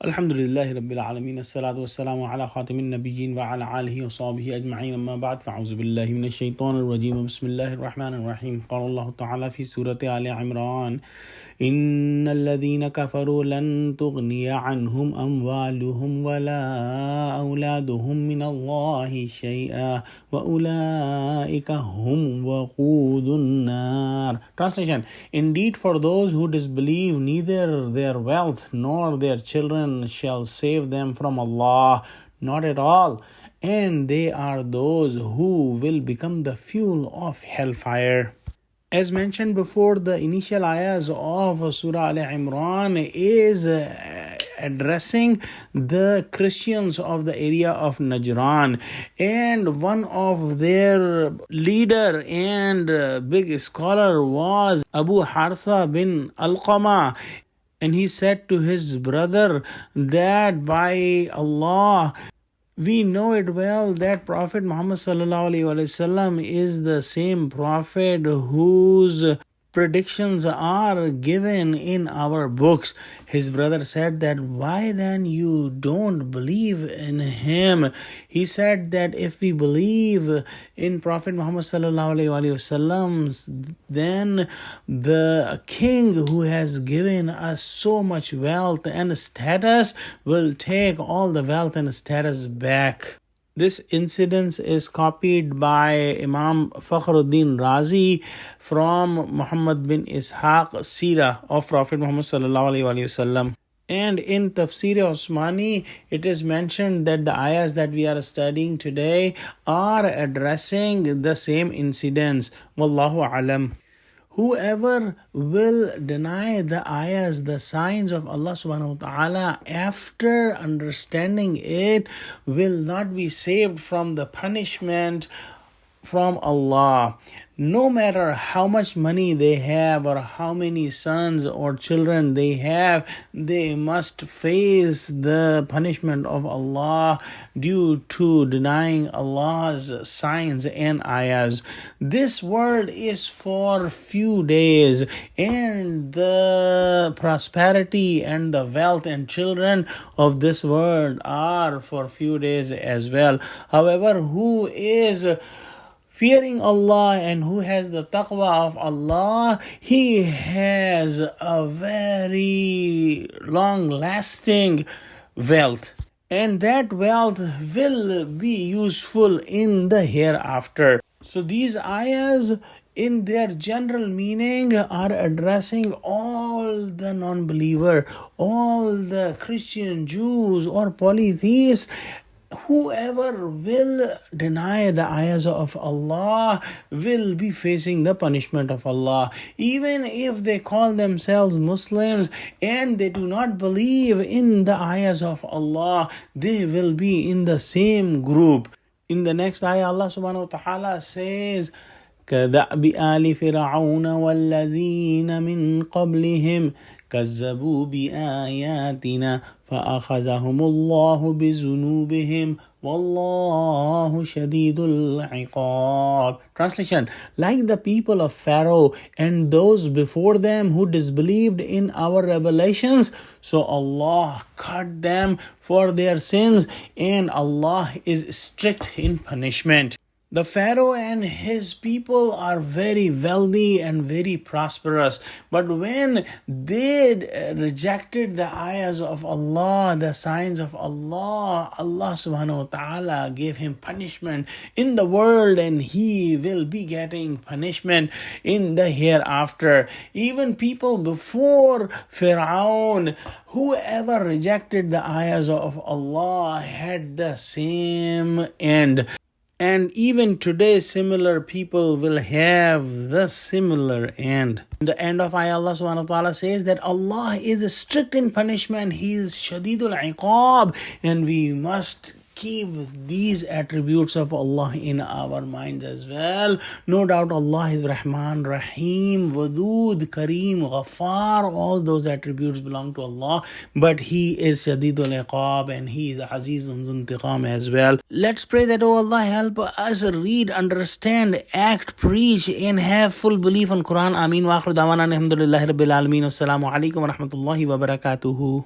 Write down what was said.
Alhamdulillahi Rabbil Alameen. As-salatu was-salamu ala khatimin nabiyyin wa ala alihi wa sahbihi ajma'in. Amma ba'd. Fa'auzu billahi minash shaitanir rajim. Bismillahir rahmanir rahim. Qala Allah ta'ala fi Surah Al-E-Imran. إن الذين كفروا لن تغني عنهم أموالهم ولا أولادهم من الله شيئا وأولئك هم وقود النار. Translation: Indeed, for those who disbelieve, neither their wealth nor their children shall save them from Allah, not at all, and they are those who will become the fuel of hellfire. As mentioned before, the initial ayahs of Surah Al-E-Imran is addressing the Christians of the area of Najran, and one of their leader and big scholar was Abu Harsa bin Alqama, and he said to his brother that by Allah, we know it well that Prophet Muhammad sallallahu alaihi wasallam is the same prophet whose predictions are given in our books. His brother said that, why then you don't believe in him? He said that if we believe in Prophet Muhammad sallallahu alaihi wasallam, then the king who has given us so much wealth and status will take all the wealth and status back. This incident is copied by Imam Fakhruddin Razi from Muhammad bin Ishaq Sirah of Prophet Muhammad sallallahu alaihi wasallam. And in Tafsir Osmani, it is mentioned that the ayahs that we are studying today are addressing the same incidents. Wallahu alam. Whoever will deny the ayahs, the signs of Allah subhanahu wa ta'ala, after understanding it, will not be saved from the punishment from Allah. No matter how much money they have or how many sons or children they have, they must face the punishment of Allah due to denying Allah's signs and ayahs. This world is for few days, and the prosperity and the wealth and children of this world are for few days as well. However, who is fearing Allah and who has the taqwa of Allah, he has a very long-lasting wealth. And that wealth will be useful in the hereafter. So these ayahs, in their general meaning, are addressing all the non-believer, all the Christian, Jews or polytheists. Whoever will deny the ayahs of Allah will be facing the punishment of Allah. Even if they call themselves Muslims and they do not believe in the ayahs of Allah, they will be in the same group. In the next ayah, Allah subhanahu wa ta'ala says, كَذَأْبِ آلِ فِرْعَوْنَ وَالَّذِينَ مِنْ قَبْلِهِمْ كَذَّبُوا بِآيَاتِنَا فَأَخَذَهُمُ اللَّهُ بِذُنُوبِهِمْ وَاللَّهُ شَدِيدُ الْعِقَابِ. Translation: like the people of Pharaoh and those before them who disbelieved in our revelations, so Allah cut them for their sins, and Allah is strict in punishment. The Pharaoh and his people are very wealthy and very prosperous. But when they rejected the ayahs of Allah, the signs of Allah, Allah subhanahu wa ta'ala gave him punishment in the world, and he will be getting punishment in the hereafter. Even people before Fir'aun, whoever rejected the ayahs of Allah had the same end. And even today, similar people will have the similar end. The end of ayah, Allah subhanahu wa ta'ala says that Allah is strict in punishment. He is shadidul iqab. And we must keep these attributes of Allah in our minds as well. No doubt Allah is Rahman, Rahim, Wadud, Kareem, Ghaffar. All those attributes belong to Allah. But He is Shadidul Iqab and He is Azizun Zuntiqam as well. Let's pray that, oh Allah, help us read, understand, act, preach, and have full belief on Quran. Ameen. Wa akhiru da'wana alhamdulillahi rabbil alameen. Assalamu alaikum wa rahmatullahi wa barakatuhu.